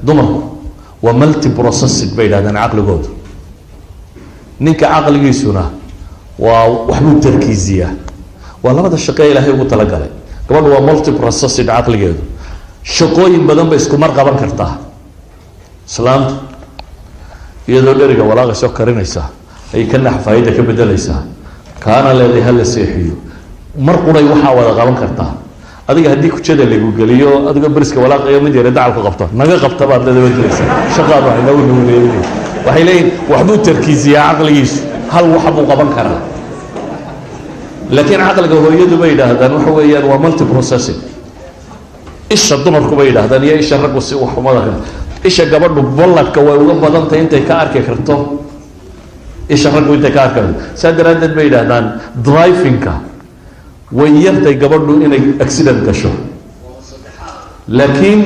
dumarku waa multi processed bay yidhahdaan caqligoodu ninka caqligiisuna waa waxbuu tarkiisiyaa waa labada shaqee ilaahay ugu talagalay gabadhu waa multi processed caqligeedu shaqooyin badan bay isku mar qaban kartaa islaamtu iyadoo dheriga walaaqayso karinaysa ay ka naxfaayada ka bedelaysaa kaana leedahay hala seexiyo mar quray waxaa wada qaban kartaa adiga haddii kujada lagu geliyo adiga bariska walaaqayo mid yare dacalku qabto naga qabta baad leedahay wadaysa shaqaadu ay nagu nuuleeyeen waxay leeyihiin waxbuu tarkiisiyaa caqligiisu hal wax buu qaban karaa laakiin caqliga hooyadu bay yidhaahdaan waxa weeyaan waa multi processing isha dumarku bay yidhaahdaan iyo isha raggu si wax umada isha gabadhu bolladka way uga badan tahay intay ka arki karto isha raggu intay ka arki karto saa daraaddeed bay yidhaahdaan drivingka way yartay gabadhu inay accident gasho laakiin